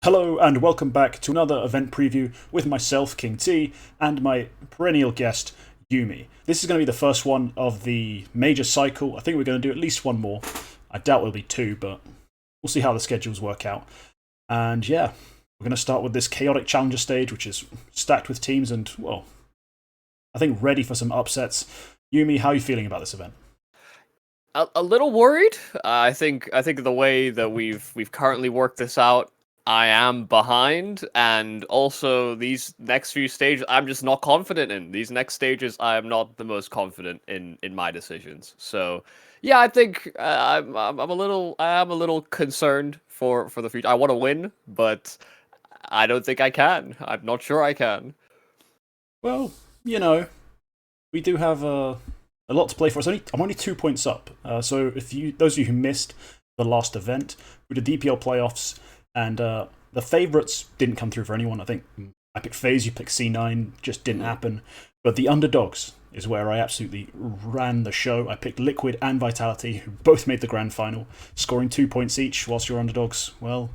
Hello and welcome back to another event preview with myself, KingT, and my perennial guest, Yumi. This is going to be the first one of the major cycle. I think we're going to do at least one more. I doubt it'll be two, but we'll see how the schedules work out. And yeah, we're going to start with this chaotic challenger stage, which is stacked with teams and, well, I think ready for some upsets. Yumi, how are you feeling about this event? A little worried. I think the way that we've currently worked this out, I am behind, and also these next few stages, I'm just not confident in. These next stages, I am not the most confident in my decisions. So, yeah, I think I am a little concerned for the future. I want to win, but I don't think I can. I'm not sure I can. Well, you know, we do have a lot to play for. I'm only 2 points up. So if those of you who missed the last event, we did the EPL playoffs, and the favourites didn't come through for anyone. I think I picked FaZe, you picked C9, just didn't happen. But the underdogs is where I absolutely ran the show. I picked Liquid and Vitality, who both made the grand final, scoring 2 points each, whilst your underdogs, well,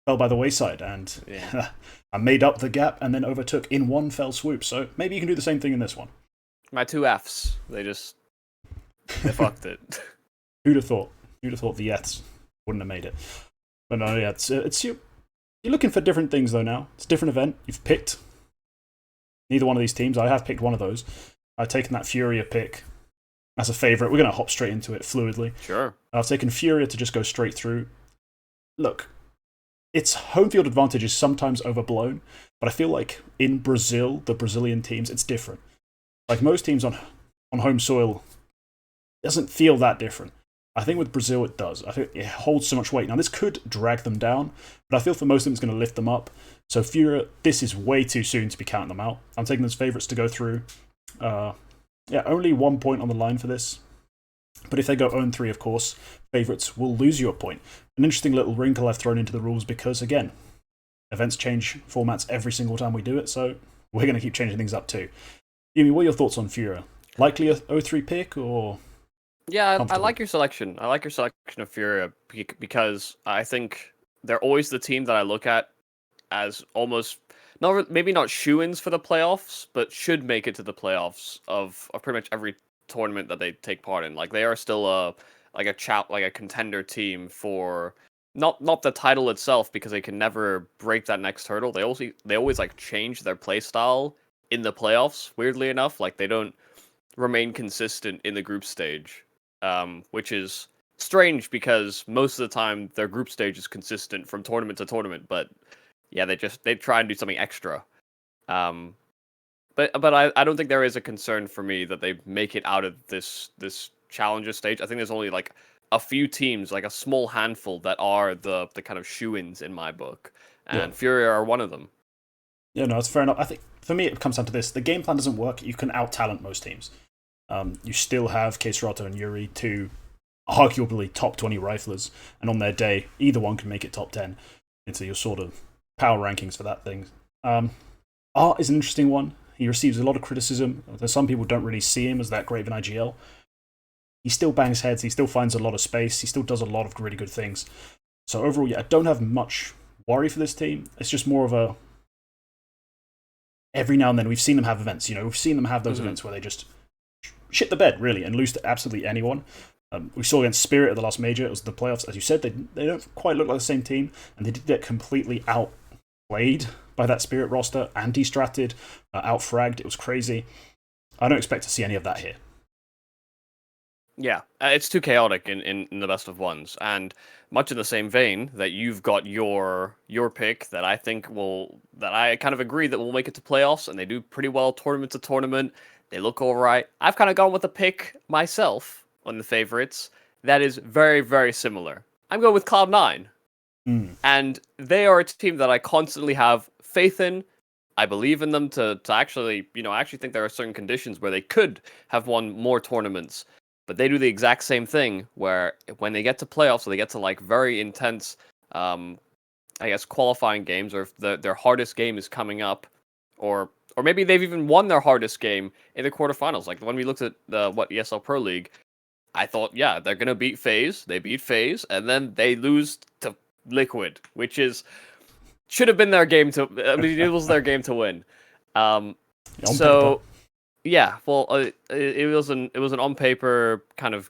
fell by the wayside. And Yeah. I made up the gap and then overtook in one fell swoop. So maybe you can do the same thing in this one. My two Fs, they fucked it. Who'd have thought? Who'd have thought the Eths wouldn't have made it? But no, yeah, it's you're looking for different things though now. It's a different event. You've picked neither one of these teams. I have picked one of those. I've taken that Furia pick as a favourite. We're going to hop straight into it fluidly. Sure. I've taken Furia to just go straight through. Look, its home field advantage is sometimes overblown, but I feel like in Brazil, the Brazilian teams, it's different. Like most teams on home soil, it doesn't feel that different. I think with Brazil it does. I think it holds so much weight. Now this could drag them down, but I feel for most of them it's going to lift them up. So Furia, this is way too soon to be counting them out. I'm taking those favourites to go through. Yeah, only 1 point on the line for this. But if they go 0-3, of course, favourites will lose you a point. An interesting little wrinkle I've thrown into the rules because, again, events change formats every single time we do it, so we're going to keep changing things up too. Yumi, what are your thoughts on Furia? Likely a 0-3 pick or Yeah, I comfortable? like your selection. I like your selection of Furia because I think they're always the team that I look at as almost maybe not shoo-ins for the playoffs, but should make it to the playoffs of pretty much every tournament that they take part in. Like they are still like a contender team for not the title itself because they can never break that next hurdle. They always like change their play style in the playoffs. Weirdly enough, like they don't remain consistent in the group stage, which is strange because most of the time their group stage is consistent from tournament to tournament. But yeah, they try and do something extra. Um, but I don't think there is a concern for me that they make it out of this challenger stage. I think there's only like a few teams, like a small handful, that are the kind of shoo-ins in my book, Yeah. and Furia are one of them. Yeah, no, it's fair enough. I think for me it comes down to this. The game plan doesn't work. You can out-talent most teams. You still have K-Serato and Yuri, two arguably top 20 riflers, and on their day, either one can make it top 10 into your sort of power rankings for that thing. Art is an interesting one. He receives a lot of criticism. Though some people don't really see him as that great of an IGL. He still bangs heads, he still finds a lot of space, he still does a lot of really good things. So overall, yeah, I don't have much worry for this team. It's just more of a every now and then we've seen them have events. We've seen them have those events where they just shit the bed, really, and lose to absolutely anyone. We saw against Spirit at the last major, it was the playoffs. As you said, they don't quite look like the same team, and they did get completely outplayed by that Spirit roster, anti-stratted, out-fragged. It was crazy. I don't expect to see any of that here. Yeah, it's too chaotic in the best of ones, and much in the same vein that you've got your pick that I kind of agree that will make it to playoffs, and they do pretty well tournament to tournament. They look all right. I've kind of gone with a pick myself on the favorites that is very very similar. I'm going with Cloud9, Mm. and they are a team that I constantly have faith in. I believe in them to actually, I actually think there are certain conditions where they could have won more tournaments, but they do the exact same thing where when they get to playoffs, or they get to like very intense, I guess qualifying games, or if their hardest game is coming up, or maybe they've even won their hardest game in the quarterfinals. Like when we looked at the ESL Pro League, I thought, yeah, they're gonna beat FaZe. They beat FaZe, and then they lose to Liquid, which is should have been their game to. I mean, it was their game to win. On So yeah, well, it was an on paper kind of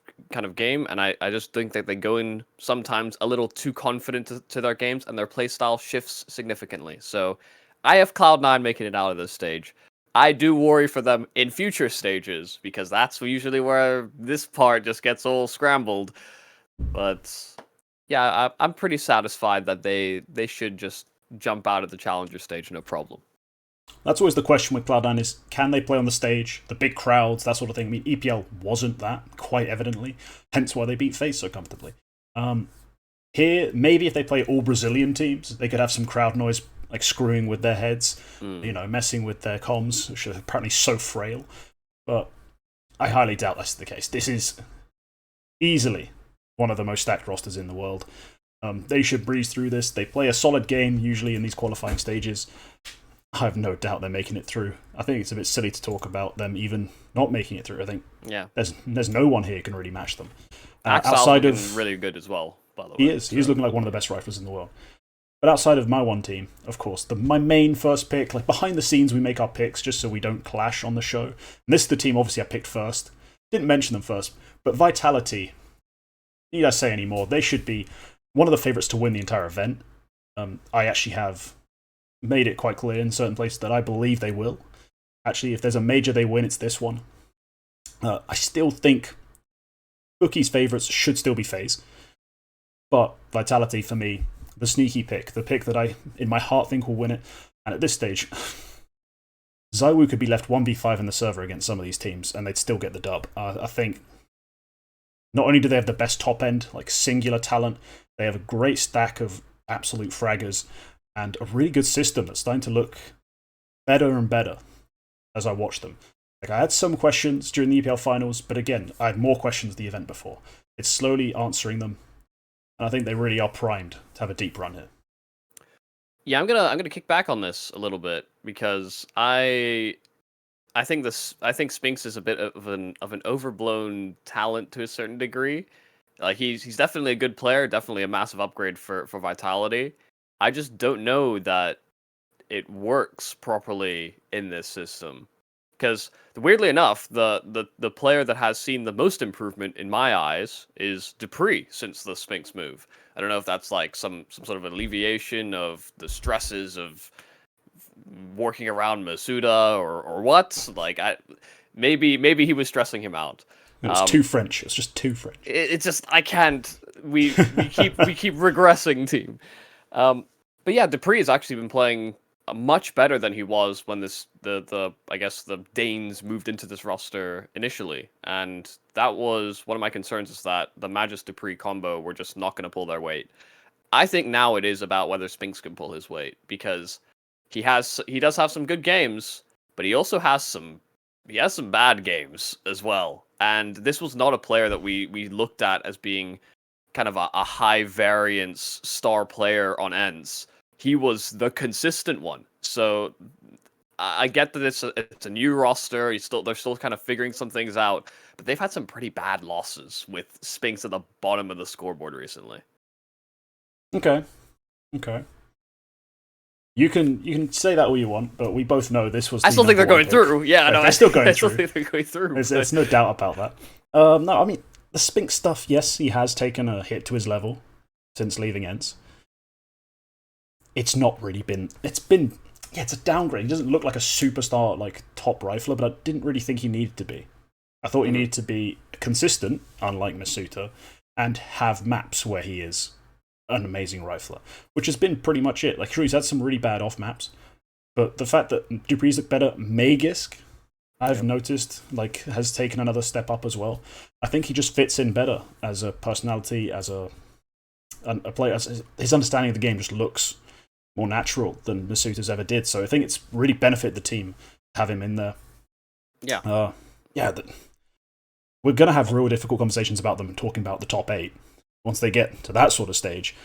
game, and I just think that they go in sometimes a little too confident to their games, and their play style shifts significantly. So I have Cloud9 making it out of this stage. I do worry for them in future stages because that's usually where this part just gets all scrambled. But yeah, I'm pretty satisfied that they should just jump out of the challenger stage, no problem. That's always the question with Cloud9 is, can they play on the stage, the big crowds, that sort of thing? I mean, EPL wasn't that, quite evidently, hence why they beat FaZe so comfortably. Here, maybe if they play all Brazilian teams, they could have some crowd noise, like screwing with their heads, messing with their comms, which are apparently so frail. But I highly doubt that's the case. This is easily one of the most stacked rosters in the world. They should breeze through this. They play a solid game, usually in these qualifying stages. I have no doubt they're making it through. I think it's a bit silly to talk about them even not making it through. I think there's no one here who can really match them. Outside of really good as well, by the way. He is. He's looking like one of the best riflers in the world. But outside of my one team, of course, my main first pick, like behind the scenes, we make our picks just so we don't clash on the show. And this is the team, obviously, I picked first. Didn't mention them first, but Vitality, need I say any more? They should be one of the favourites to win the entire event. I actually have made it quite clear in certain places that I believe they will. Actually, if there's a major they win, it's this one. I still think Bookie's favourites should still be FaZe. But Vitality, for me, the sneaky pick, the pick that I, in my heart, think will win it. And at this stage, ZywOo could be left 1v5 in the server against some of these teams, and they'd still get the dub. I think not only do they have the best top end, like singular talent, they have a great stack of absolute fraggers, and a really good system that's starting to look better and better as I watch them. Like, I had some questions during the EPL finals, but again, I had more questions the event before. It's slowly answering them, and I think they really are primed to have a deep run here. Yeah, I'm gonna kick back on this a little bit because I think Spinks is a bit of an overblown talent to a certain degree. Like he's definitely a good player, definitely a massive upgrade for Vitality. I just don't know that it works properly in this system. Because weirdly enough, the player that has seen the most improvement in my eyes is dupreeh since the Spinks move. I don't know if that's like some sort of alleviation of the stresses of working around Masuda or what. Like maybe he was stressing him out. It's too French. It's just too French. It's just I can't. We keep regressing, team. But yeah, dupreeh has actually been playing much better than he was when the I guess the Danes moved into this roster initially, and that was one of my concerns, is that the Magus dupreeh combo were just not going to pull their weight. I think now it is about whether Spinks can pull his weight, because he does have some good games, but he also has some bad games as well. And this was not a player that we looked at as being kind of a high variance star player on ends. He was the consistent one. So I get that it's a new roster. They're still kind of figuring some things out, but they've had some pretty bad losses with Spinks at the bottom of the scoreboard recently. Okay. You can say that all you want, but we both know this was. I still think they're going through. Yeah, no, they're still going through. I still think they're going through. There's no doubt about that. No, I mean the Spinks stuff. Yes, he has taken a hit to his level since leaving Ents. It's not really been. It's a downgrade. He doesn't look like a superstar, like top rifler, but I didn't really think he needed to be. I thought he needed to be consistent, unlike Masuta, and have maps where he is an amazing rifler, which has been pretty much it. Like, sure, he's had some really bad off maps, but the fact that dupreeh's look better, Magisk, I've noticed, like, has taken another step up as well. I think he just fits in better as a personality, as a player. His understanding of the game just looks more natural than Masuta's ever did. So I think it's really benefited the team to have him in there. Yeah. We're going to have real difficult conversations about them talking about the top 8. Once they get to that sort of stage,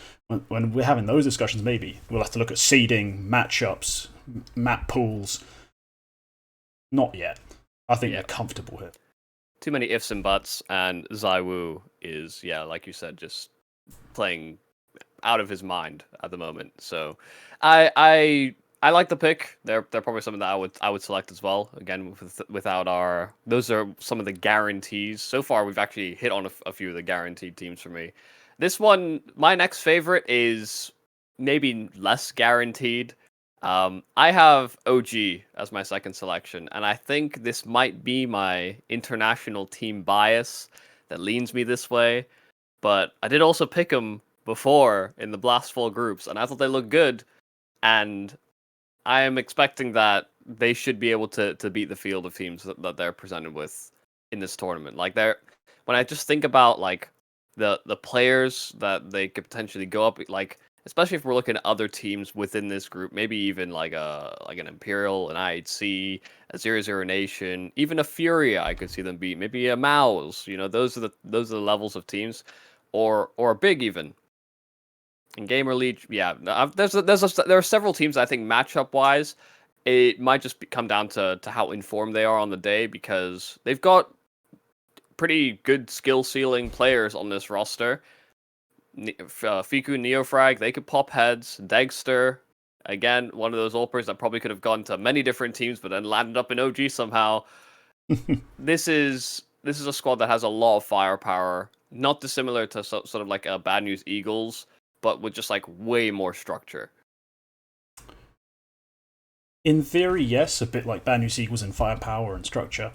when we're having those discussions, maybe we'll have to look at seeding, matchups, map pools. Not yet. I think they're comfortable here. Too many ifs and buts, and ZywOo is, like you said, just playing out of his mind at the moment. So, I like the pick. They're probably something that I would select as well. Again, without our those are some of the guarantees. So far, we've actually hit on a few of the guaranteed teams for me. This one, my next favorite is maybe less guaranteed. I have OG as my second selection, and I think this might be my international team bias that leans me this way. But I did also pick them before in the Blastful groups, and I thought they looked good. And I am expecting that they should be able to beat the field of teams that they're presented with in this tournament. Like when I just think about like the players that they could potentially go up, like especially if we're looking at other teams within this group, maybe even like an Imperial, an IHC, a 0-0 Nation, even a Furia, I could see them beat. Maybe a Mouse. You know, those are the levels of teams, or a Big even. In Gamer League, yeah, there are several teams I think matchup wise, it might just come down to how informed they are on the day because they've got pretty good skill ceiling players on this roster. Fiku, Neofrag, they could pop heads. Dagster, again, one of those ulpers that probably could have gone to many different teams, but then landed up in OG somehow. This is a squad that has a lot of firepower, not dissimilar to sort of like a Bad News Eagles, but with just like way more structure. In theory, yes, a bit like Bad News Eagles in firepower and structure.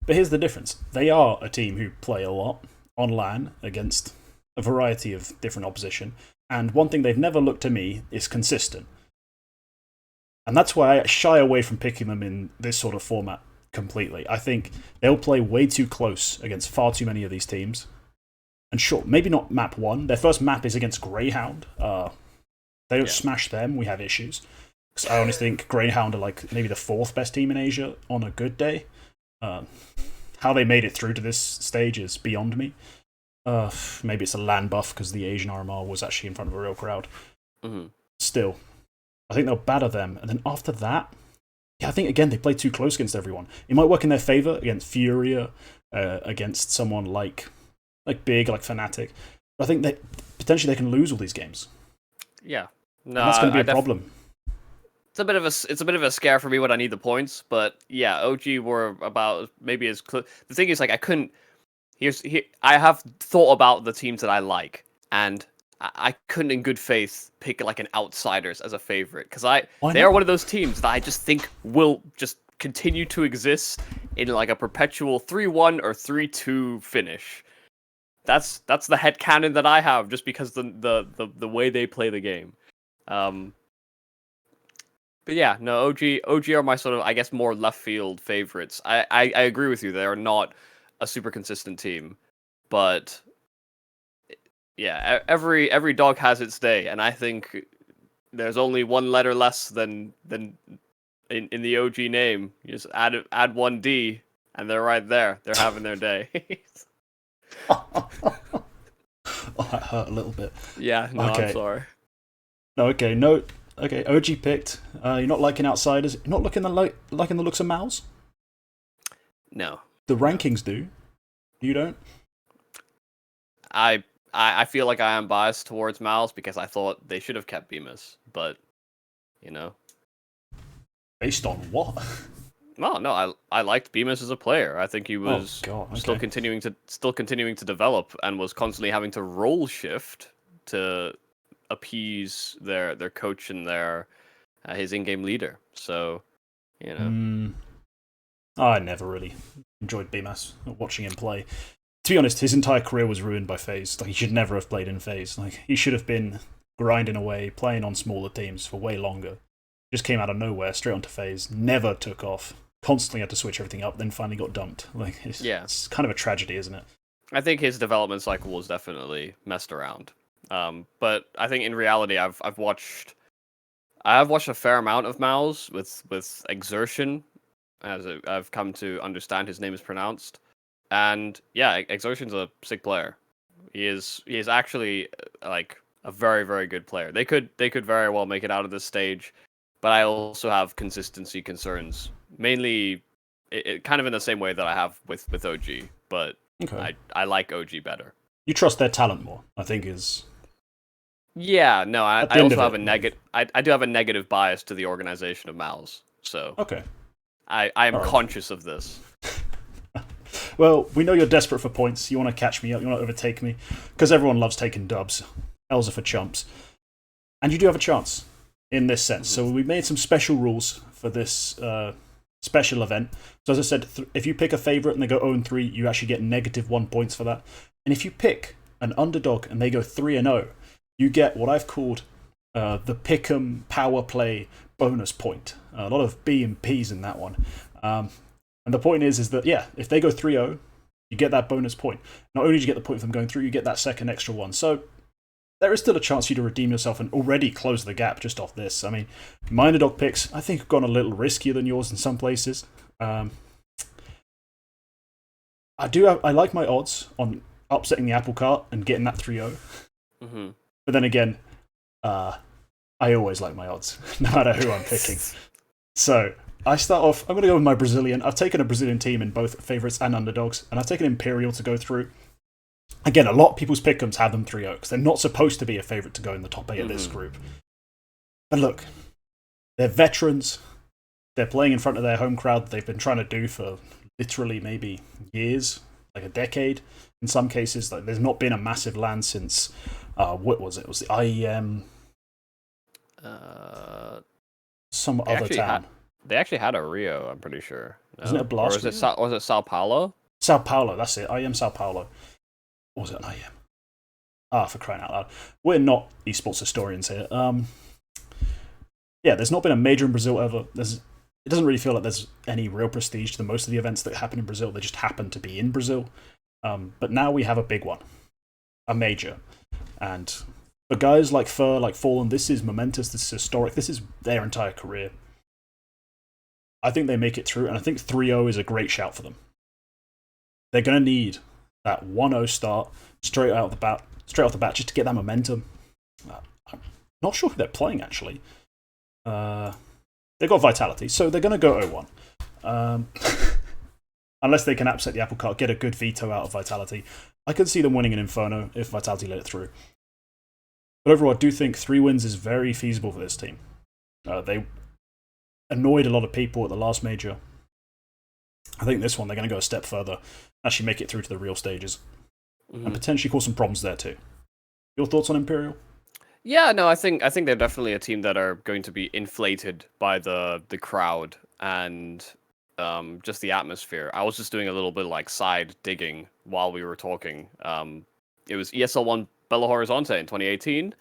But here's the difference. They are a team who play a lot on LAN against a variety of different opposition. And one thing they've never looked to me is consistent. And that's why I shy away from picking them in this sort of format completely. I think they'll play way too close against far too many of these teams. And sure, maybe not map 1. Their first map is against Greyhound. They don't smash them, we have issues. Because I honestly think Greyhound are like maybe the 4th best team in Asia on a good day. How they made it through to this stage is beyond me. Maybe it's a LAN buff because the Asian RMR was actually in front of a real crowd. Mm-hmm. Still, I think they'll batter them. And then after that, yeah, I think again they play too close against everyone. It might work in their favor against Furia, against someone like Big, like Fnatic. But I think that potentially they can lose all these games. Yeah, no, and that's going to be a problem. It's a bit of a scare for me when I need the points, but yeah, OG were about maybe as close. The thing is, like, I couldn't. I have thought about the teams that I like, and I couldn't, in good faith, pick like an outsiders as a favorite because they are one of those teams that I just think will just continue to exist in like a perpetual 3-1 or 3-2 finish. That's the headcanon that I have, just because the way they play the game. But yeah, no, OG are my sort of, I guess, more left field favorites. I agree with you. They are not a super consistent team, but yeah, every dog has its day, and I think there's only one letter less than in the OG name. You just add one D, and they're right there. They're having their day. Oh, that hurt a little bit. Yeah, no, okay. I'm sorry. No, okay, no. Okay, OG picked. You're not liking outsiders. You're not liking the looks of Mouse? No. The rankings do. You don't? I feel like I am biased towards Mouse because I thought they should have kept Bemis, but you know. Based on what? Well, no, I liked Bemis as a player. I think he was still continuing to develop and was constantly having to role shift to appease their coach and his in-game leader. So, you know. I never really enjoyed Bemis, watching him play. To be honest, his entire career was ruined by FaZe. Like, he should never have played in FaZe. Like, he should have been grinding away, playing on smaller teams for way longer. Just came out of nowhere, straight onto FaZe, never took off, constantly had to switch everything up, then finally got dumped. Like, it's kind of a tragedy, isn't it? I think his development cycle was definitely messed around. But I think in reality, I've watched a fair amount of Mao's with Exertion, as I've come to understand his name is pronounced. And yeah, Exertion's a sick player. He is actually like a very, very good player. They could very well make it out of this stage, but I also have consistency concerns. Mainly, it kind of in the same way that I have with OG, but I like OG better. You trust their talent more, I think is Yeah, no, At I the end also of have it. a negative. I do have a negative bias to the organization of Mal's, so Okay. I am All right. conscious of this. Well, we know you're desperate for points. You want to catch me up. You want to overtake me. Because everyone loves taking dubs. L's are for chumps. And you do have a chance in this sense. So we made some special rules for this special event. So as I said, if you pick a favourite and they go 0-3, you actually get -1 points for that. And if you pick an underdog and they go 3-0, you get what I've called the Pick'em Power Play bonus point. A lot of B and P's in that one. And the point is that, yeah, if they go 3-0, you get that bonus point. Not only do you get the point from going through, you get that second extra one. So there is still a chance for you to redeem yourself and already close the gap just off this. I mean, my underdog picks, I think, have gone a little riskier than yours in some places. I like my odds on upsetting the apple cart and getting that 3-0. But then again, I always like my odds, no matter who I'm picking. So I start off, I'm going to go with my Brazilian. I've taken a Brazilian team in both favourites and underdogs, and I've taken Imperial to go through. Again, a lot of people's pick'ems have them 3-0 because they're not supposed to be a favourite to go in the top 8 of this group. But look, they're veterans. They're playing in front of their home crowd that they've been trying to do for literally maybe years, like a decade in some cases. Like, there's not been a massive land since, what was it? It was the IEM... some other town. They actually had a Rio, I'm pretty sure. No? Wasn't it a blast? Or was it Sao Paulo? Sao Paulo, that's it. IEM Sao Paulo. Or was it an IEM? Ah, for crying out loud. We're not esports historians here. Yeah, there's not been a major in Brazil ever. It doesn't really feel like there's any real prestige to most of the events that happen in Brazil. They just happen to be in Brazil. But now we have a big one. A major. And for guys like Fur, like Fallen, this is momentous, this is historic, this is their entire career. I think they make it through, and I think 3-0 is a great shout for them. They're going to need that 1-0 start straight off the bat, just to get that momentum. I'm not sure who they're playing, actually. They've got Vitality, so they're going to go 0-1. Unless they can upset the apple cart, get a good veto out of Vitality. I could see them winning an Inferno if Vitality let it through. But overall, I do think 3 wins is very feasible for this team. They annoyed a lot of people at the last major. I think this one, they're going to go a step further, actually make it through to the real stages, and potentially cause some problems there too. Your thoughts on Imperial? Yeah, no, I think they're definitely a team that are going to be inflated by the crowd and just the atmosphere. I was just doing a little bit of like side digging while we were talking. It was ESL1 Belo Horizonte in 2018.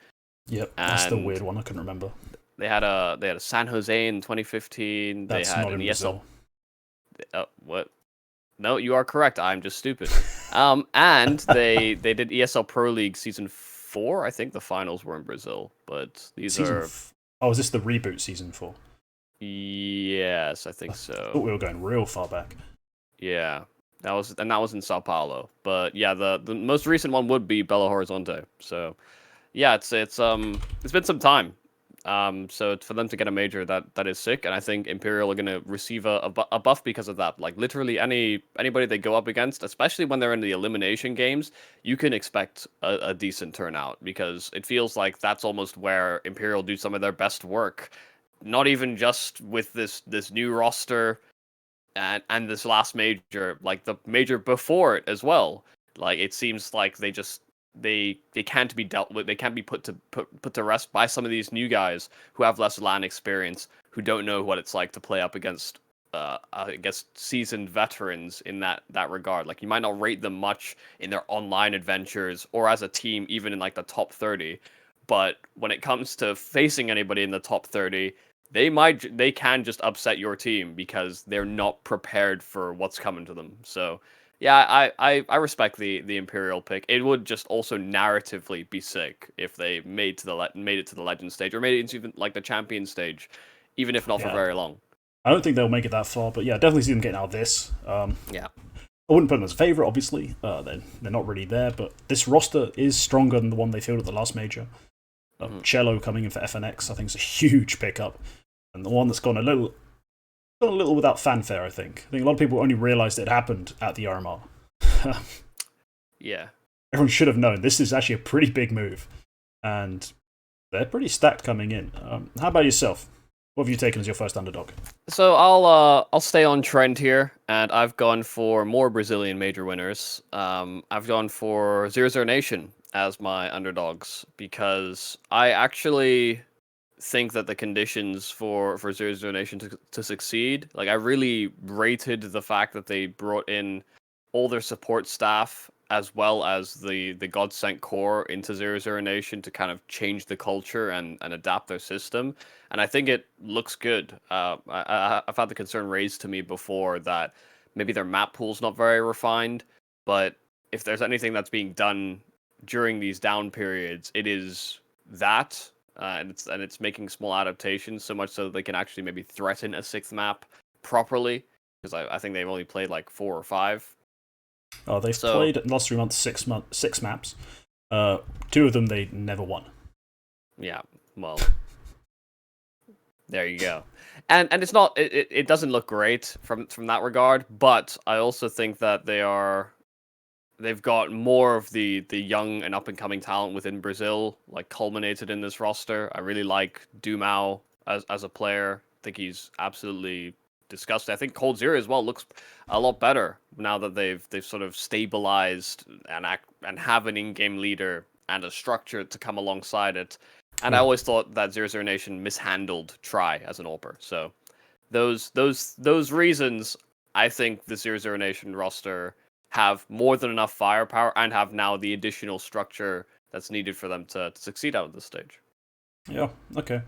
Yep, that's the weird one. I couldn't remember. They had a San Jose in 2015. That's they had not an in ESL. Brazil. What? No, you are correct. I'm just stupid. And they did ESL Pro League Season 4. I think the finals were in Brazil, but these are. Oh, is this the reboot Season 4? Yes, I think so. I thought we were going real far back. Yeah, that was in Sao Paulo. But yeah, the most recent one would be Belo Horizonte. So yeah, it's been some time. So for them to get a major, that is sick, and I think Imperial are going to receive a buff because of that. Like literally anybody they go up against, especially when they're in the elimination games, you can expect a decent turnout because it feels like that's almost where Imperial do some of their best work. Not even just with this new roster and this last major, like the major before it as well. Like it seems like they can't be dealt with. They can't be put to rest by some of these new guys who have less LAN experience, who don't know what it's like to play up against I guess seasoned veterans in that regard. Like you might not rate them much in their online adventures or as a team, even in like the top 30. But when it comes to facing anybody in the top 30, they can just upset your team because they're not prepared for what's coming to them. So yeah, I respect the Imperial pick. It would just also narratively be sick if they made it to the Legend stage or made it into even like the Champion stage, even if not for very long. I don't think they'll make it that far, but yeah, definitely see them getting out of this. Yeah, I wouldn't put them as a favourite, obviously. They're not really there, but this roster is stronger than the one they fielded at the last major. Cello coming in for FNX, I think, is a huge pickup, and the one that's gone a little without fanfare. I think a lot of people only realised it happened at the RMR. Yeah, everyone should have known this is actually a pretty big move, and They're pretty stacked coming in. How about yourself? What have you taken as your first underdog? So I'll stay on trend here, and I've gone for more Brazilian major winners. I've gone for Zero Zero Nation as my underdogs because I actually think that the conditions for Zero Zero Nation to succeed, like I really rated the fact that they brought in all their support staff as well as the God Sent Core into Zero Zero Nation to kind of change the culture and adapt their system. And I think it looks good. I've had the concern raised to me before that maybe their map pool's not very refined, but if there's anything that's being done during these down periods, it is that, and it's making small adaptations so much so that they can actually maybe threaten a sixth map properly. Because I think they've only played like 4 or 5. Oh, they've So played in the last 3 months, 6 maps. 2 of them they never won. yeah, well, there you go. And it's not it doesn't look great from that regard, but I also think that they've got more of the young and up and coming talent within Brazil, like culminated in this roster. I really like Dumao as a player. I think he's absolutely disgusting. I think Cold Zero as well looks a lot better now that they've sort of stabilized and have an in-game leader and a structure to come alongside it. And I Yeah. always thought that Zero Zero Nation mishandled Try as an AWPer. So those reasons, I think the Zero Zero Nation roster have more than enough firepower and have now the additional structure that's needed for them to succeed out of this stage. Yeah, okay.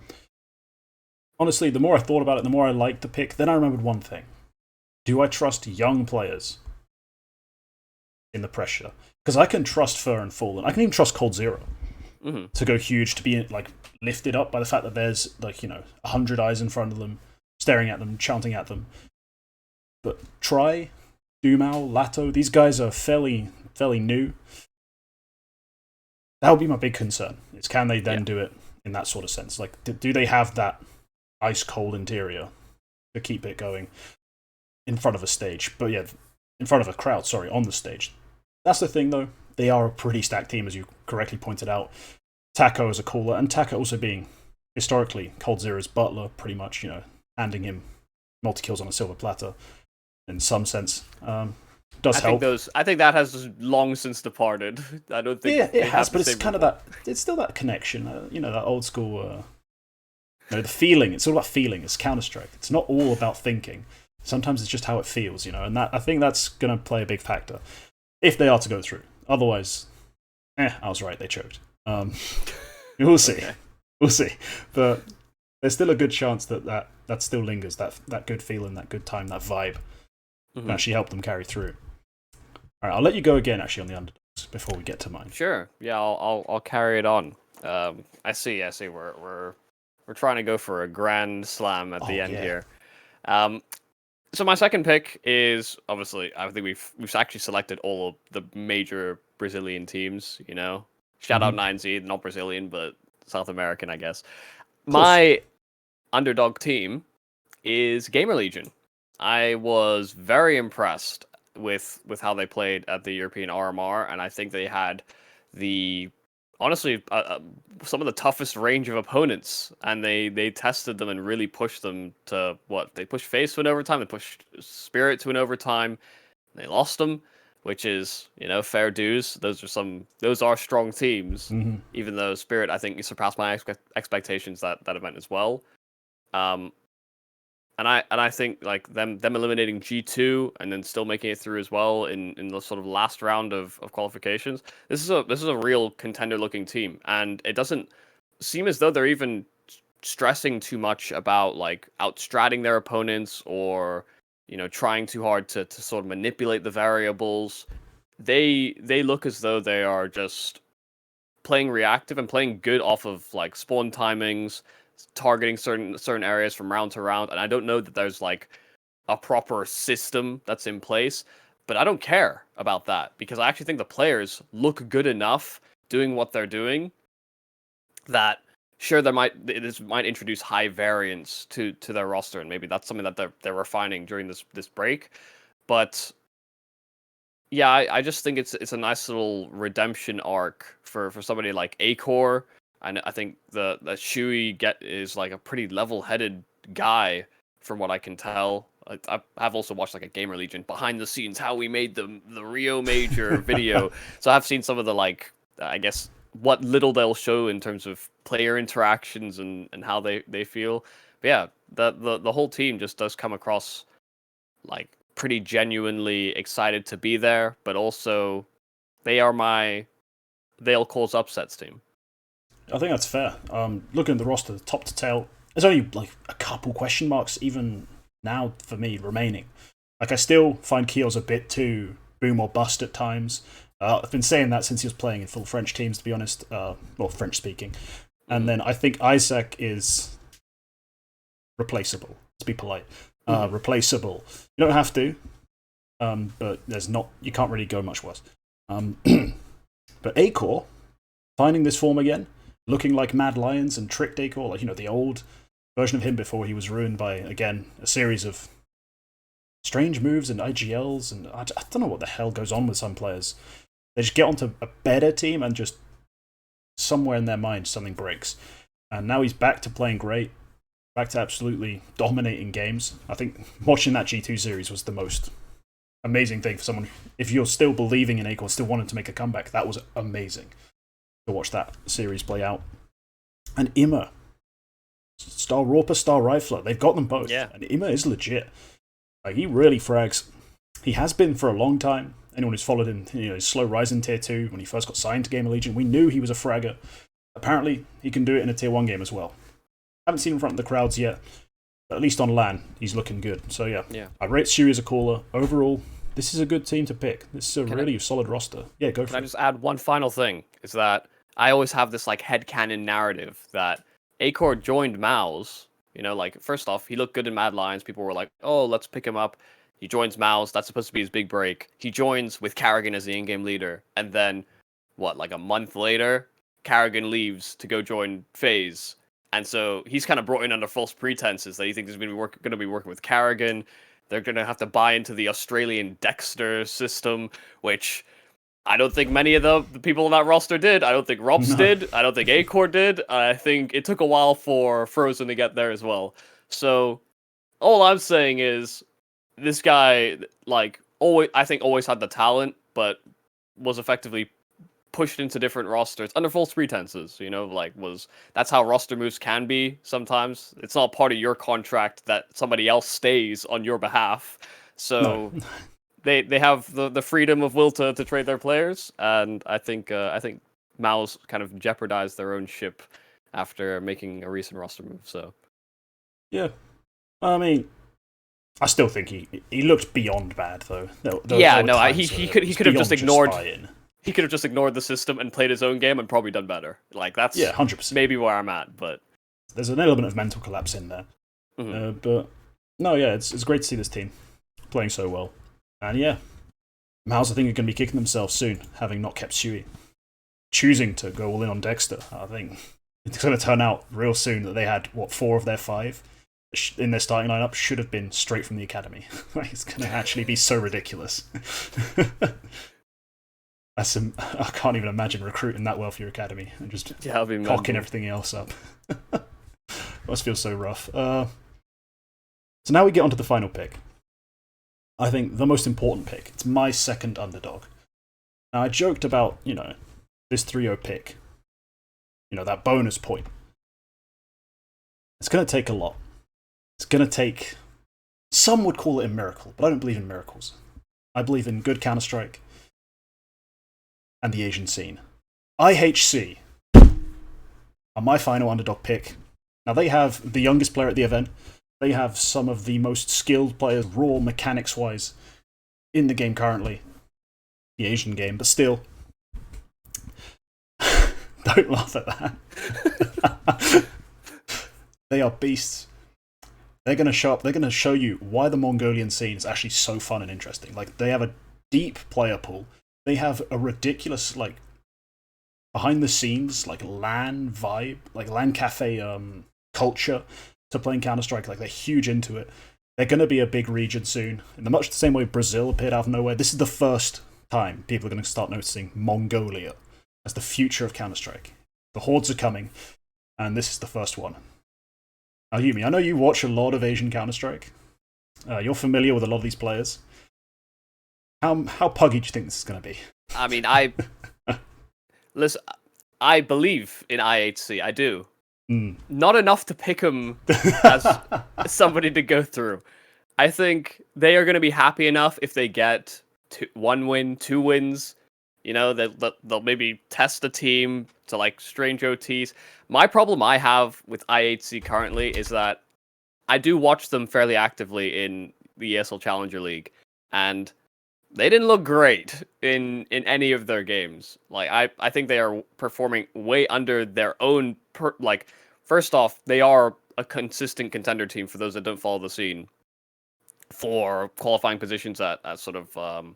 Honestly, the more I thought about it, the more I liked the pick. Then I remembered one thing. Do I trust young players in the pressure? Because I can trust Fur and Fallen. I can even trust Cold Zero to go huge, to be like lifted up by the fact that there's like 100 eyes in front of them, staring at them, chanting at them. But Try, Dumao, Lato, these guys are fairly new. That would be my big concern. Is can they then do it in that sort of sense? Like, do they have that ice cold interior to keep it going in front of a stage? But yeah, in front of a crowd, sorry, on the stage. That's the thing, though. They are a pretty stacked team, as you correctly pointed out. Taco is a caller, and Taco also being historically Cold Zero's butler, pretty much, handing him multi-kills on a silver platter in some sense. Does help. I think that has long since departed. I don't think it has, but it's kind of that. It's still that connection. That old school. The feeling. It's all about feeling. It's Counter-Strike. It's not all about thinking. Sometimes it's just how it feels, and that I think that's going to play a big factor if they are to go through. Otherwise, I was right. They choked. We'll see. Okay. We'll see. But there's still a good chance that still lingers. That good feeling, that good time, that vibe can actually help them carry through. All right, I'll let you go again. Actually, on the underdogs before we get to mine. Sure. Yeah, I'll carry it on. I see. We're trying to go for a grand slam at the end here. So my second pick is obviously, I think we've actually selected all of the major Brazilian teams. Shout out 9Z, not Brazilian, but South American, I guess. My underdog team is Gamer Legion. I was very impressed with how they played at the European RMR, and I think they had honestly some of the toughest range of opponents, and they tested them and really pushed them to what they pushed FaZe to an overtime, they pushed Spirit to an overtime, they lost them, which is fair dues. Those are strong teams, even though Spirit I think surpassed my expectations that event as well. And I think like them eliminating G2 and then still making it through as well in the sort of last round of qualifications. This is a real contender looking team, and it doesn't seem as though they're even stressing too much about like outstratting their opponents or trying too hard to sort of manipulate the variables. They look as though they are just playing reactive and playing good off of like spawn timings, targeting certain areas from round to round, and I don't know that there's like a proper system that's in place, but I don't care about that because I actually think the players look good enough doing what they're doing that sure this might introduce high variance to their roster, and maybe that's something that they're refining during this break, but yeah, I just think it's a nice little redemption arc for somebody like Acor. I think the Shui is like a pretty level-headed guy from what I can tell. I've also watched like a Gamer Legion behind the scenes how we made the Rio Major video. So I've seen some of the like I guess what little they'll show in terms of player interactions and how they feel. But yeah, the whole team just does come across like pretty genuinely excited to be there, but also they are my they'll cause upsets team. I think that's fair. Looking at the roster, top to tail, there's only like a couple question marks even now for me remaining. Like I still find Keel's a bit too boom or bust at times. I've been saying that since he was playing in full French teams, to be honest, well, French speaking. And then I think Isaac is replaceable. Let's be polite. Replaceable. You don't have to, but there's not. You can't really go much worse. But Acor, finding this form again, looking like Mad Lions and tricked Acor, like the old version of him before he was ruined by again a series of strange moves and IGLs, and I don't know what the hell goes on with some players. They just get onto a better team and just somewhere in their mind something breaks. And now he's back to playing great, back to absolutely dominating games. I think watching that G2 series was the most amazing thing for someone. If you're still believing in Acor, still wanting to make a comeback, that was amazing to watch that series play out. And Ima, Star Rauper, Star Rifler, they've got them both. Yeah. And Ima is legit. Like, he really frags. He has been for a long time. Anyone who's followed him, his slow rise in Tier 2, when he first got signed to Gamer Legion, we knew he was a fragger. Apparently, he can do it in a Tier 1 game as well. Haven't seen him in front of the crowds yet, but at least on LAN, he's looking good. So yeah. I rate Sui as a caller. Overall, this is a good team to pick. This is a really solid roster. Yeah, go for it. Can I just add one final thing? Is that I always have this like headcanon narrative that Acor joined MOUZ. Like first off, he looked good in Mad Lions. People were like, oh, let's pick him up. He joins MOUZ. That's supposed to be his big break. He joins with Karrigan as the in-game leader. And then, like a month later, Karrigan leaves to go join FaZe. And so he's kind of brought in under false pretenses that he thinks he's going to be working with Karrigan. They're going to have to buy into the Australian Dexter system, which I don't think many of the people on that roster did. I don't think Robs did. I don't think Acor did. I think it took a while for Frozen to get there as well. So all I'm saying is this guy, I think always had the talent, but was effectively pushed into different rosters under false pretenses. That's how roster moves can be sometimes. It's not part of your contract that somebody else stays on your behalf. So they have the freedom of will to trade their players, and I think MOUZ kind of jeopardized their own ship after making a recent roster move. So yeah, I mean, I still think he looked beyond bad though. He could have just ignored. He could have just ignored the system and played his own game and probably done better. That's 100%. Maybe where I'm at, but there's an element of mental collapse in there. But no, yeah, it's great to see this team playing so well. And yeah, MOUZ I think are going to be kicking themselves soon, having not kept Sui. Choosing to go all in on Dexter, I think it's going to turn out real soon that they had, 4 of their 5 in their starting lineup should have been straight from the academy. It's going to actually be so ridiculous. I can't even imagine recruiting that well for your academy and just cocking everything else up. Must feel so rough. So now we get onto the final pick. I think the most important pick. It's my second underdog. Now I joked about, this 3-0 pick. That bonus point. It's going to take a lot. It's going to take... Some would call it a miracle, but I don't believe in miracles. I believe in good Counter-Strike and the Asian scene. IHC are my final underdog pick. Now they have the youngest player at the event. They have some of the most skilled players, raw mechanics-wise, in the game currently. The Asian game, but still. Don't laugh at that. They are beasts. They're going to show you why the Mongolian scene is actually so fun and interesting. They have a deep player pool. They have a ridiculous, behind the scenes, LAN vibe, LAN cafe culture to playing Counter-Strike. They're huge into it. They're going to be a big region soon. In much the same way Brazil appeared out of nowhere, this is the first time people are going to start noticing Mongolia as the future of Counter-Strike. The hordes are coming, and this is the first one. Now, Yumi, I know you watch a lot of Asian Counter-Strike. You're familiar with a lot of these players. How puggy do you think this is going to be? I mean, listen, I believe in IHC. I do. Not enough to pick them as somebody to go through. I think they are going to be happy enough if they get 1 win, 2 wins. You know, they'll maybe test a team to like strange OTs. My problem I have with IHC currently is that I do watch them fairly actively in the ESL Challenger League, and they didn't look great in any of their games. Like I think they are performing way under their own first off, they are a consistent contender team for those that don't follow the scene for qualifying positions at sort of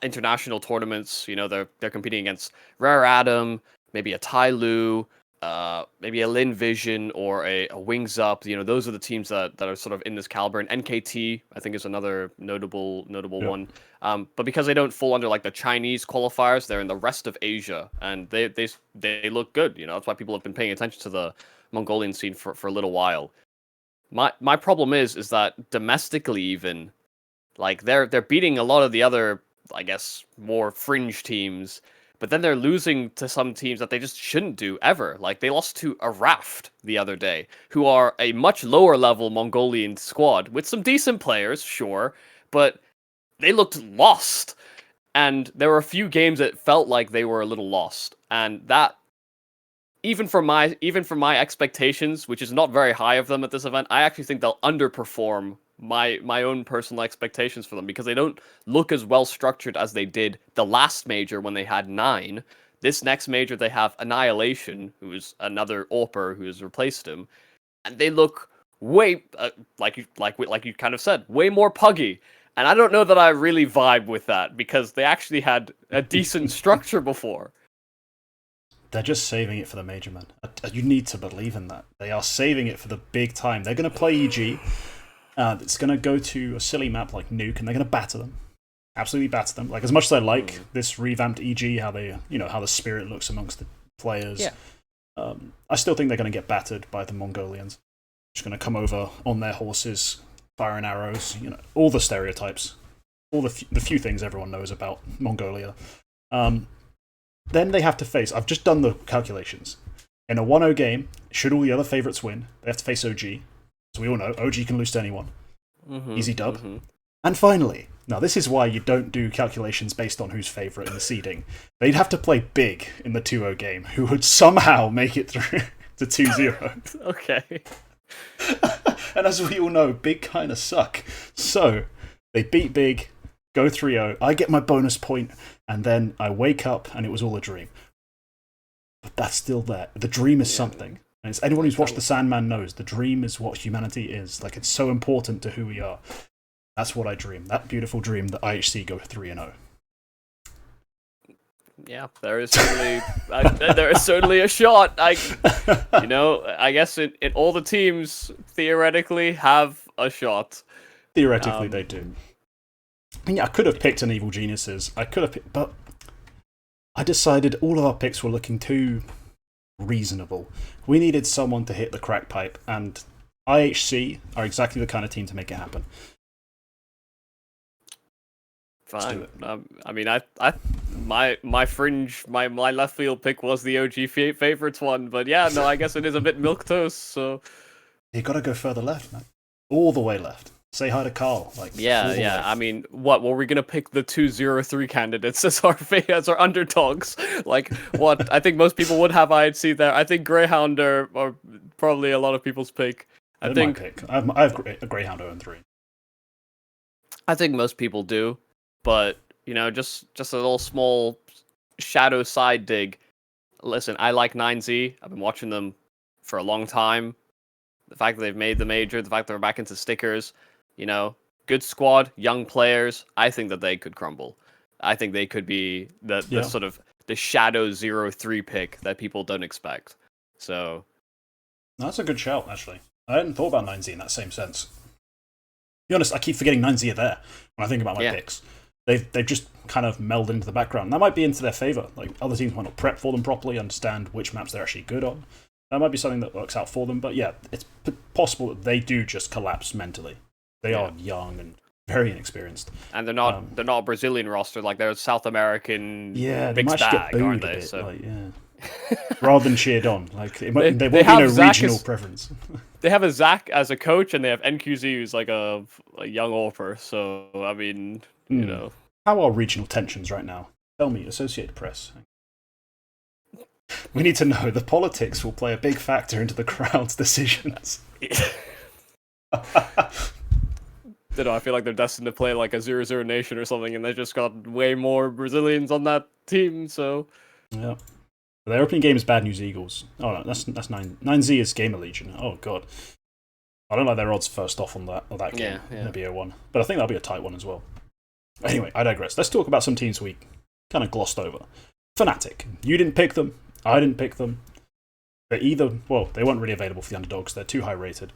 international tournaments. You know, they're competing against Rare Atom, maybe a Tai Lu, maybe a Lin Vision or a Wings Up. You know, those are the teams that are sort of in this caliber. And NKT, I think, is another notable one. But because they don't fall under like the Chinese qualifiers, they're in the rest of Asia, and they look good. You know, that's why people have been paying attention to the Mongolian scene for a little while. My problem is that domestically even, like they're beating a lot of the other, I guess, more fringe teams, but then they're losing to some teams that they just shouldn't do ever. Like they lost to a Raft the other day, who are a much lower level Mongolian squad with some decent players, sure, but they looked lost. And there were a few games that felt like they were a little lost, and that even from my expectations, which is not very high of them at this event, I actually think they'll underperform my own personal expectations for them because they don't look as well structured as they did the last major when they had 9. This next major they have Annihilation, who is another AWPer who has replaced him, and they look way like you kind of said, way more puggy. And I don't know that I really vibe with that because they actually had a decent structure before. They're just saving it for the major, man. You need to believe in that. They are saving it for the big time. They're going to play EG. It's going to go to a silly map like Nuke, and they're going to batter them. Absolutely batter them. Like, as much as I like this revamped EG, how the spirit looks amongst the players, I still think they're going to get battered by the Mongolians. Just going to come over on their horses, firing arrows, you know, all the stereotypes, all the few things everyone knows about Mongolia. Then they have to face, I've just done the calculations. In a 1-0 game, should all the other favourites win, they have to face OG. So we all know, OG can lose to anyone. Easy dub. And finally, now this is why you don't do calculations based on who's favourite in the seeding. They'd have to play Big in the 2-0 game, who would somehow make it through to 2-0. Okay. And as we all know, Big kind of suck. So, they beat Big, go 3-0, I get my bonus point, and then I wake up and it was all a dream. But that's still there. The dream is something. And it's, anyone who's watched The Sandman knows the dream is what humanity is. Like, it's so important to who we are. That's what I dream. That beautiful dream that IHC go 3-0. Yeah, there is certainly a shot. I guess all the teams theoretically have a shot. Theoretically, they do. I mean, yeah, I could have picked an Evil Geniuses. But I decided all of our picks were looking too reasonable. We needed someone to hit the crack pipe, and IHC are exactly the kind of team to make it happen. Fine. I mean, my fringe, my left field pick was the OG favorites one, but yeah, no, I guess it is a bit milquetoast. So you got to go further left, man. All the way left. Say hi to Carl. Like, yeah. I mean, what were we gonna pick the 2-0-3 candidates as our underdogs? Like, what? I think most people would have IHC there. I think Greyhound are probably a lot of people's pick. I have a Greyhound 0-3. I think most people do, but you know, just a little small shadow side dig. Listen, I like 9Z. I've been watching them for a long time. The fact that they've made the major, the fact that they're back into stickers. You know, good squad, young players. I think that they could crumble. I think they could be the sort of the shadow 0-3 pick that people don't expect. So that's a good shout, actually. I hadn't thought about 9Z in that same sense. To be honest, I keep forgetting 9Z are there when I think about my picks. they've just kind of melded into the background. That might be into their favor. Like other teams might not prep for them properly, understand which maps they're actually good on. That might be something that works out for them. But yeah, it's possible that they do just collapse mentally. They are young and very inexperienced, and they're not a Brazilian roster. Like they're a South American they mixed might bag, get booed aren't a they? bit, So like, rather than cheered on. Like there won't be no Zach regional preference. They have a Zach as a coach, and they have NQZ who's like a young Orper. So I mean, you know, how are regional tensions right now? Tell me, Associated Press. We need to know. The politics will play a big factor into the crowd's decisions. You know, I feel like they're destined to play like a 0-0 nation or something, and they just got way more Brazilians on that team. So yeah, their opening game is Bad News Eagles. Oh no, that's 9Z is Gamer Legion. Oh god, I don't like their odds first off on that game. Yeah. Maybe a 1, but I think that'll be a tight one as well. Anyway, I digress. Let's talk about some teams we kind of glossed over. Fnatic. You didn't pick them. I didn't pick them. They weren't really available for the underdogs. They're too high rated.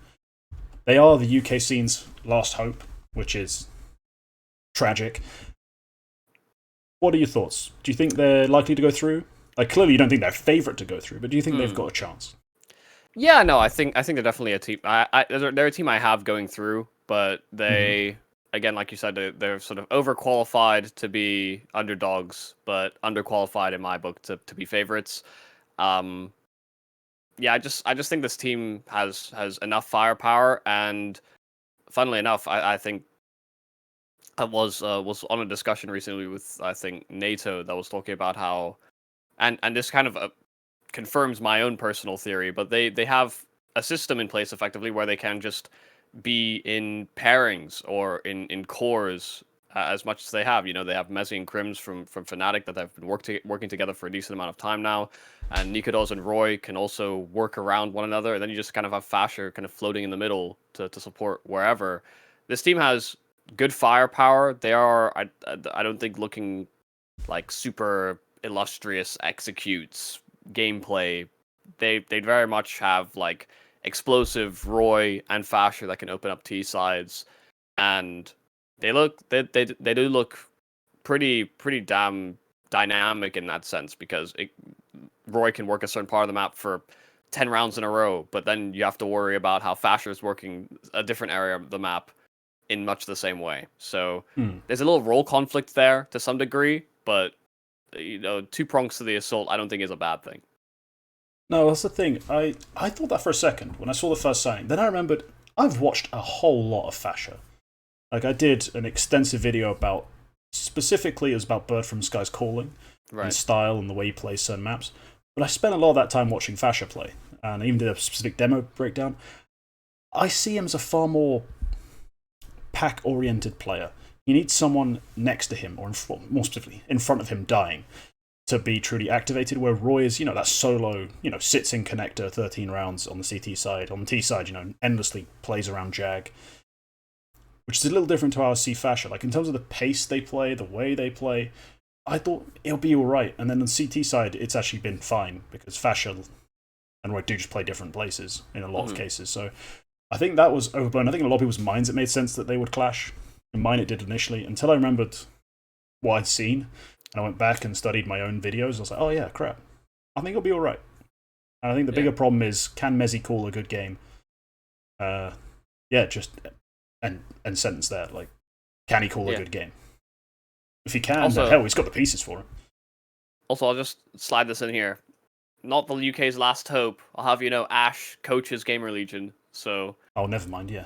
They are the UK scene's last hope, which is tragic. What are your thoughts? Do you think they're likely to go through? Like, clearly you don't think they're a favourite to go through, but do you think they've got a chance? Yeah, no, I think they're definitely a team. They're a team I have going through, but they, again, like you said, they're sort of overqualified to be underdogs, but underqualified in my book to be favorites. Yeah, I just think this team has enough firepower, and funnily enough, I think I was on a discussion recently with, I think, NATO, that was talking about how, and this kind of confirms my own personal theory, but they have a system in place effectively where they can just be in pairings or in cores as much as they have. You know, they have Messi and Crims from Fnatic that have been working together for a decent amount of time now, and Nikodos and Roy can also work around one another, and then you just kind of have Fasher kind of floating in the middle to support wherever. This team has good firepower. They are, I don't think, looking like super illustrious executes gameplay. They very much have like explosive Roy and Fasher that can open up T sides, and they do look pretty damn dynamic in that sense, because Roy can work a certain part of the map for 10 rounds in a row, but then you have to worry about how Fasher is working a different area of the map in much the same way. So there's a little role conflict there to some degree, but you know, 2 prongs to the assault I don't think is a bad thing. No, that's the thing. I thought that for a second when I saw the first signing. Then I remembered I've watched a whole lot of Fasher. Like, I did an extensive video about, specifically it was about Bird from Sky's Calling, and style and the way he plays certain maps. But I spent a lot of that time watching Fasher play, and I even did a specific demo breakdown. I see him as a far more pack-oriented player. He needs someone next to him, or more specifically, in front of him dying, to be truly activated, where Roy is, that solo, sits in connector 13 rounds on the CT side. On the T side, endlessly plays around Jag, which is a little different to how I see Fasher. Like, in terms of the pace they play, the way they play, I thought it'll be alright. And then on the CT side, it's actually been fine, because Fasher and Roy do just play different places in a lot of cases. So I think that was overblown. I think in a lot of people's minds it made sense that they would clash. In mine it did initially, until I remembered what I'd seen. And I went back and studied my own videos. I was like, oh yeah, crap. I think it'll be alright. And I think the bigger problem is, can Messi call a good game? And sentence there, like, can he call a good game? If he can, then hell, he's got the pieces for it. Also, I'll just slide this in here. Not the UK's last hope. I'll have you know, Ash coaches Gamer Legion, so... Oh, never mind, yeah.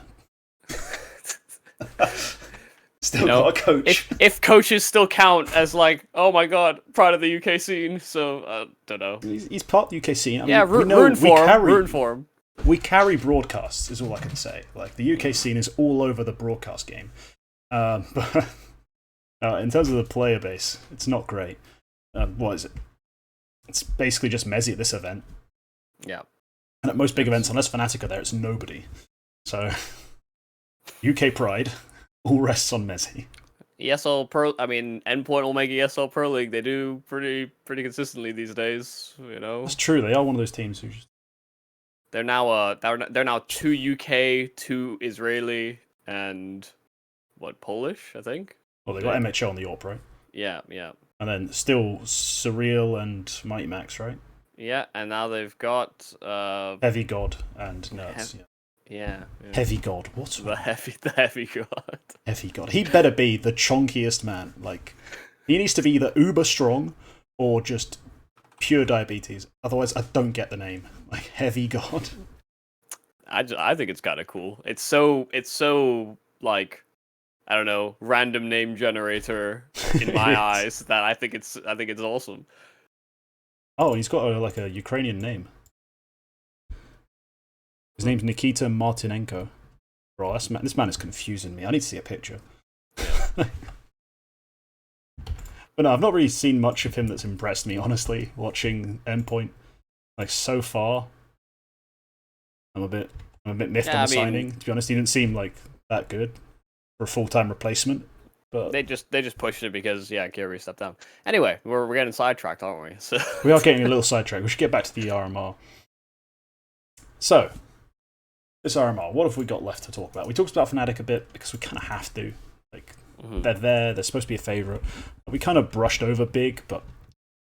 Still got a coach. If coaches still count as, like, oh my god, pride of the UK scene, so, don't know. He's part of the UK scene. I mean, rooting for him. We carry broadcasts, is all I can say. Like, the UK scene is all over the broadcast game. But in terms of the player base, it's not great. What is it? It's basically just Messi at this event. Yeah. And at most big events, unless Fnatic are there, it's nobody. So, UK pride all rests on Messi. Endpoint will make ESL Pro League. They do pretty consistently these days, That's true. They are one of those teams who just... They're now 2 UK, 2 Israeli, and Polish, I think. Well, they got MHO on the AWP, right? Yeah, yeah. And then still Surreal and Mighty Max, right? Yeah, and now they've got Heavy God and Nerds. Yeah. Heavy God. What's the heavy god? Heavy God. He better be the chonkiest man. Like, he needs to be either uber strong or just pure diabetes. Otherwise, I don't get the name. Like, Heavy God. I think it's kind of cool. It's so like, I don't know, random name generator in my eyes that I think it's awesome. Oh, he's got a Ukrainian name. His name's Nikita Martinenko. Bro, this man is confusing me. I need to see a picture. But no, I've not really seen much of him that's impressed me, honestly, watching Endpoint. Like, so far, I'm a bit miffed on the signing. To be honest, he didn't seem like that good for a full-time replacement. But they just pushed it because Gary stepped down. Anyway, we're getting sidetracked, aren't we? So we are getting a little sidetracked. We should get back to the RMR. So, this RMR, what have we got left to talk about? We talked about Fnatic a bit because we kind of have to. Like, they're there. They're supposed to be a favorite. We kind of brushed over Big, but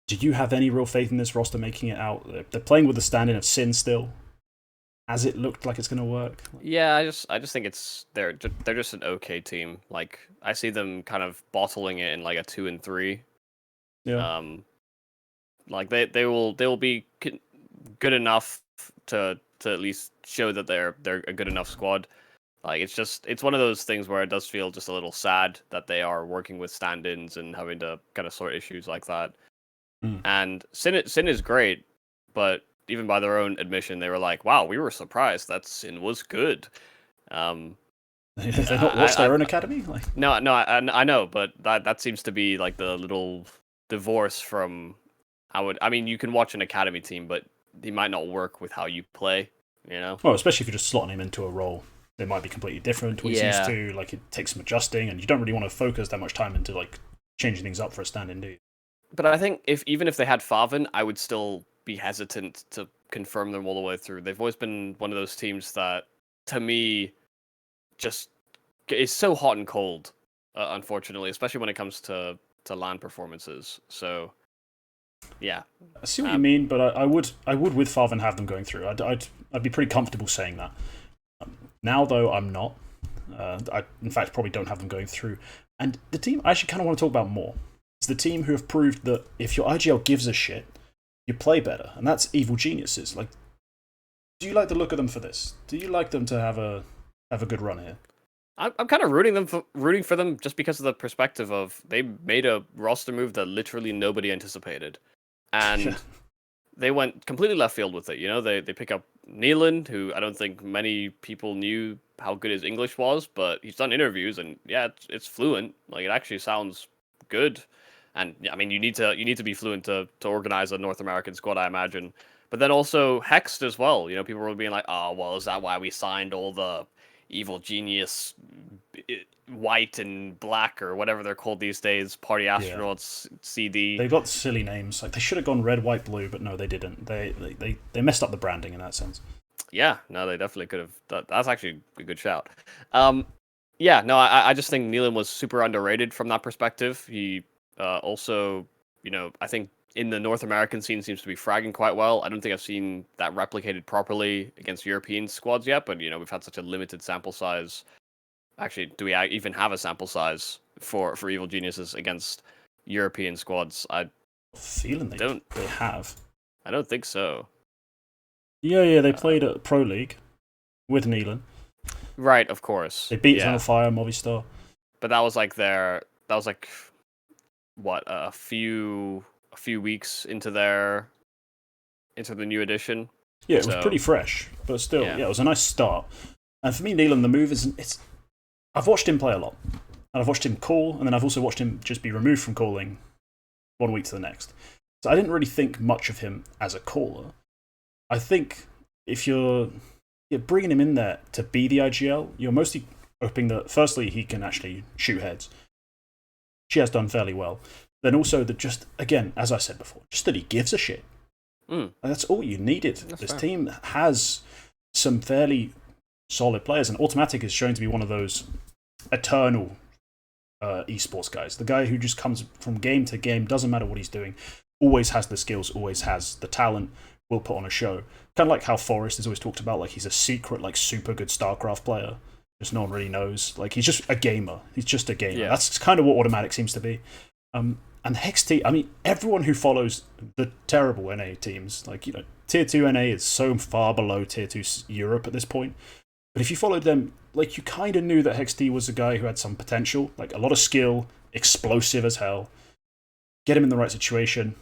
do you have any real faith in this roster making it out? They're playing with the stand-in of Sin still. Has it looked like it's going to work? Yeah, I just think they're just an okay team. Like, I see them kind of bottling it in like a 2 and 3. Yeah. Like they will be good enough to at least show that they're a good enough squad. Like, it's one of those things where it does feel just a little sad that they are working with stand-ins and having to kind of sort issues like that. And Sin is great, but even by their own admission, they were like, "Wow, we were surprised that Sin was good." They not watched their own academy? Like, no, I know, but that seems to be like the little divorce from how I mean, you can watch an academy team, but he might not work with how you play. You know? Well, especially if you're just slotting him into a role, it might be completely different to what he's used to. Like, it takes some adjusting, and you don't really want to focus that much time into like changing things up for a stand-in, do you? But I think even if they had Favin, I would still be hesitant to confirm them all the way through. They've always been one of those teams that, to me, just is so hot and cold, unfortunately, especially when it comes to LAN performances. So, yeah. I see what you mean, but I would with Favin have them going through. I'd be pretty comfortable saying that. Now, though, I'm not. I, in fact, probably don't have them going through. And the team I actually kind of want to talk about more. It's the team who have proved that if your IGL gives a shit, you play better, and that's Evil Geniuses. Like, do you like the look of them for this? Do you like them to have a good run here? I'm kind of rooting for them just because of the perspective of they made a roster move that literally nobody anticipated, and they went completely left field with it. You know, they pick up Neelan, who I don't think many people knew how good his English was, but he's done interviews and it's fluent. Like, it actually sounds good. And I mean, you need to be fluent to organize a North American squad, I imagine. But then also Hexed as well. You know, people were being like, "Oh, well, is that why we signed all the Evil Genius white and black or whatever they're called these days? Party Astronauts CD." They got silly names. Like, they should have gone red, white, blue, but no, they didn't. They messed up the branding in that sense. Yeah, no, they definitely could have. That's actually a good shout. Yeah, no, I just think Neelan was super underrated from that perspective. He also, you know, I think in the North American scene seems to be fragging quite well. I don't think I've seen that replicated properly against European squads yet, but, you know, we've had such a limited sample size. Actually, do we even have a sample size for Evil Geniuses against European squads? I feeling they have. I don't think so. Yeah, they played at Pro League with Neelan. Right, of course. They beat Zone of Fire, Movistar. But that was like what, a few weeks into the new edition. Yeah, it was pretty fresh, but still, it was a nice start. And for me, Neelan, the move is I've watched him play a lot, and I've watched him call, and then I've also watched him just be removed from calling 1 week to the next. So I didn't really think much of him as a caller. I think if you're bringing him in there to be the IGL, you're mostly hoping that firstly he can actually shoot heads. She has done fairly well. Then also that just, again, as I said before, just that he gives a shit. And that's all you needed. This team has some fairly solid players, and Automatic is shown to be one of those eternal esports guys. The guy who just comes from game to game, doesn't matter what he's doing, always has the skills, always has the talent, will put on a show. Kind of like how Forrest is always talked about, like he's a secret, like super good StarCraft player. Just no one really knows. Like he's just a gamer. He's just a gamer. Yeah. That's kind of what Automatic seems to be. And KingT, I mean, everyone who follows the terrible NA teams, like, you know, Tier 2 NA is so far below Tier 2 Europe at this point. But if you followed them, like, you kind of knew that KingT was a guy who had some potential, like a lot of skill, explosive as hell. Get him in the right situation,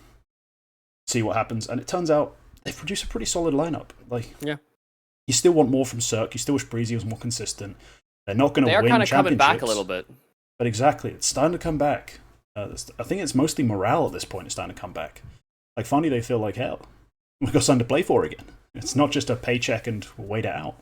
see what happens. And it turns out they've produced a pretty solid lineup. Like, yeah. You still want more from Cirque. You still wish Breezy was more consistent. They're not going to win championships. They are kind of coming back a little bit. But exactly, it's starting to come back. I think it's mostly morale at this point. It's starting to come back. Like, finally, they feel like, hell, we've got something to play for again. It's not just a paycheck and we'll wait it out.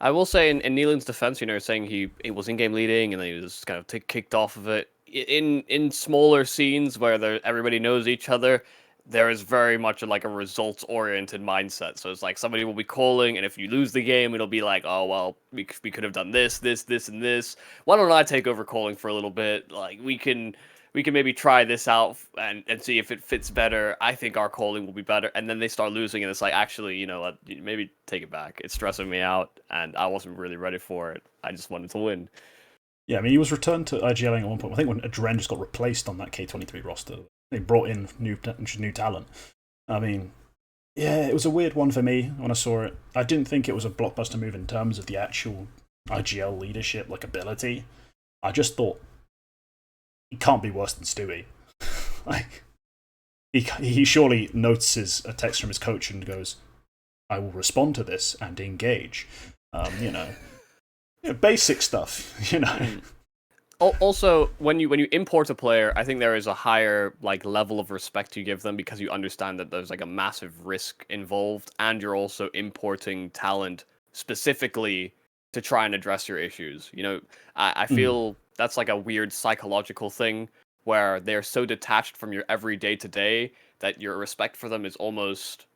I will say, in Neelan's defense, you know, saying he was in-game leading and then he was kind of kicked off of it. In smaller scenes where everybody knows each other, there is very much like a results-oriented mindset. So it's like somebody will be calling, and if you lose the game, it'll be like, oh, well, we could have done this, and this. Why don't I take over calling for a little bit? Like, we can maybe try this out and see if it fits better. I think our calling will be better. And then they start losing, and it's like, actually, you know what, maybe take it back. It's stressing me out, and I wasn't really ready for it. I just wanted to win. Yeah, I mean, he was returned to IGLing at one point. I think when Adren just got replaced on that K23 roster. They brought in new talent. I mean, yeah, it was a weird one for me when I saw it. I didn't think it was a blockbuster move in terms of the actual IGL leadership, like, ability. I just thought, he can't be worse than Stewie. Like, he surely notices a text from his coach and goes, I will respond to this and engage. You know, basic stuff, you know. Also, when you import a player, I think there is a higher like level of respect you give them because you understand that there's like a massive risk involved, and you're also importing talent specifically to try and address your issues. You know, I feel that's like a weird psychological thing where they're so detached from your everyday to day that your respect for them is almost,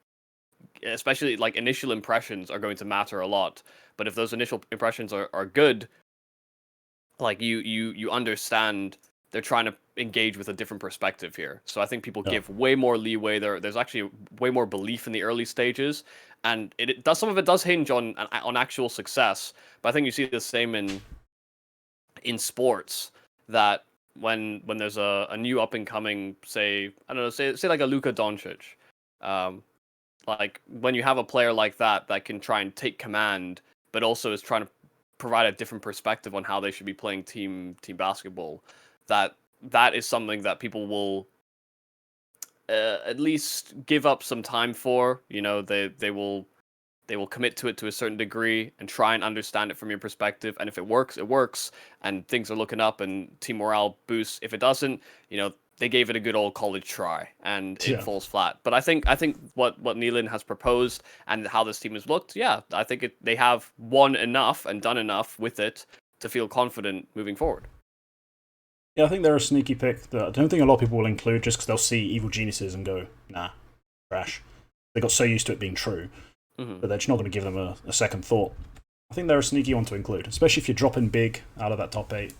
especially like initial impressions are going to matter a lot. But if those initial impressions are good, like you understand they're trying to engage with a different perspective here. So I think people give way more leeway. There's actually way more belief in the early stages, and it does, some of it does hinge on actual success. But I think you see the same in sports, that when there's a new up and coming, say, I don't know, say like a Luka Doncic, like when you have a player like that can try and take command, but also is trying to provide a different perspective on how they should be playing team basketball, that is something that people will at least give up some time for. You know, they will commit to it to a certain degree and try and understand it from your perspective. And if it works, it works, and things are looking up and team morale boosts. If it doesn't, you know, they gave it a good old college try and it falls flat. But I think what Neelan has proposed and how this team has looked, I think they have won enough and done enough with it to feel confident moving forward. Yeah, I think they're a sneaky pick that I don't think a lot of people will include just because they'll see Evil Geniuses and go, nah, trash. They got so used to it being true that they're just not going to give them a second thought. I think they're a sneaky one to include, especially if you're dropping big out of that top 8.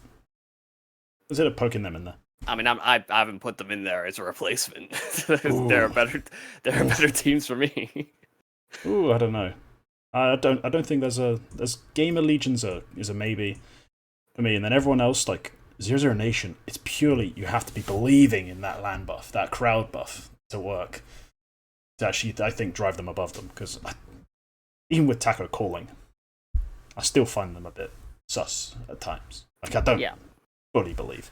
Consider poking them in there. I mean, I haven't put them in there as a replacement. There are better teams for me. Ooh, I don't know. I don't think there's Gamer Legions is a maybe for me, and then everyone else like 00 Nation. It's purely you have to be believing in that LAN buff, that crowd buff to work. To actually, I think, drive them above them, because even with Taco calling, I still find them a bit sus at times. Like, I don't fully believe.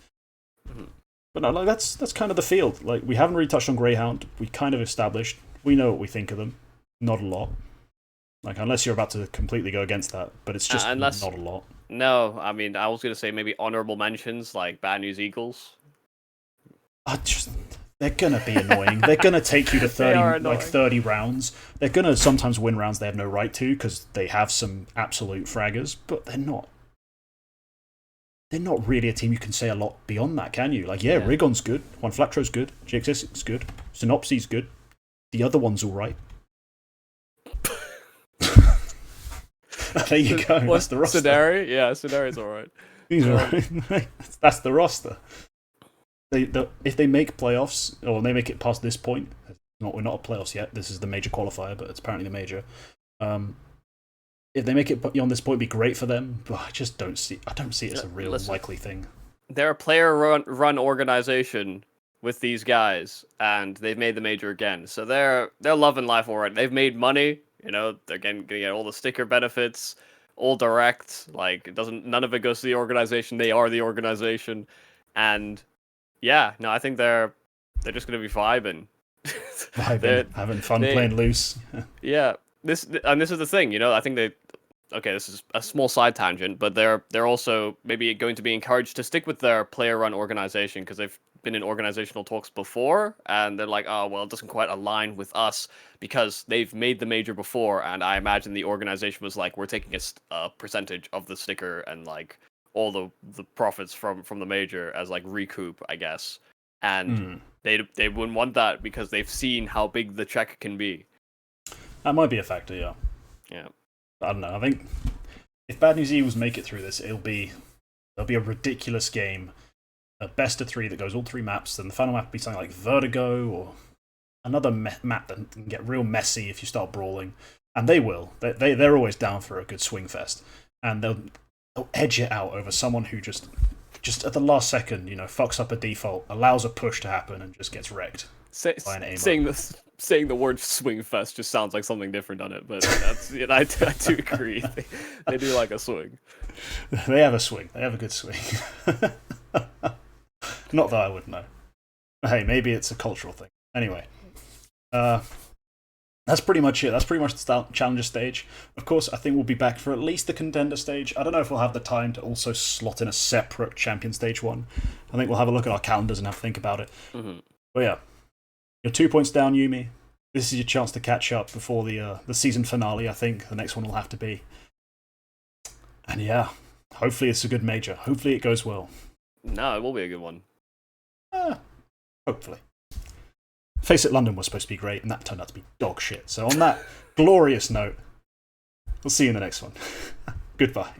But no, like that's kind of the field. Like, we haven't really touched on Greyhound. We kind of established. We know what we think of them. Not a lot. Like, unless you're about to completely go against that, but it's just not a lot. No, I mean, I was going to say maybe honorable mentions, like Bad News Eagles. They're going to be annoying. They're going to take you to 30 rounds. They're going to sometimes win rounds they have no right to because they have some absolute fraggers, but they're not. They're not really a team you can say a lot beyond that, can you? Like, Rigon's good, Juan Flatro's good, GXS is good, Synopsy's good. The other one's all right. There you go. What's That's the roster. Scenario? Yeah, Scenario's all right. That's the roster. If they make playoffs, or they make it past this point, we're not at playoffs yet. This is the major qualifier, but it's apparently the major. If they make it beyond this point, it'd be great for them. But I just don't see. I don't see it as a real likely thing. They're a player-run organization with these guys, and they've made the major again. So they're loving life already. They've made money. You know, they're going to get all the sticker benefits, all direct. Like none of it goes to the organization. They are the organization, and yeah, no, I think they're just going to be vibing. Having fun, playing loose. Yeah, this is the thing. You know, I think this is a small side tangent, but they're also maybe going to be encouraged to stick with their player-run organization because they've been in organizational talks before, and they're like, oh, well, it doesn't quite align with us because they've made the major before, and I imagine the organization was like, we're taking a percentage of the sticker and like all the profits from the major as like recoup, I guess, and they wouldn't want that because they've seen how big the check can be. That might be a factor, yeah. Yeah. I don't know. I think if Bad News Eagles make it through this, there'll be a ridiculous game, a best of 3 that goes all 3 maps. Then the final map will be something like Vertigo or another map that can get real messy if you start brawling. And they will. They're always down for a good swing fest, and they'll edge it out over someone who just at the last second, fucks up a default, allows a push to happen, and just gets wrecked by an aim. Saying the word swing fest just sounds like something different on it, but that's I do agree. They do like a swing. They have a swing. They have a good swing. Not that I would know. Hey, maybe it's a cultural thing. Anyway, that's pretty much it. That's pretty much the challenger stage. Of course, I think we'll be back for at least the contender stage. I don't know if we'll have the time to also slot in a separate champion stage one. I think we'll have a look at our calendars and have a think about it. Mm-hmm. But yeah. You're 2 points down, Yumi. This is your chance to catch up before the season finale, I think. The next one will have to be. And yeah, hopefully it's a good major. Hopefully it goes well. No, it will be a good one. Hopefully. Face It London was supposed to be great, and that turned out to be dog shit. So on that glorious note, we'll see you in the next one. Goodbye.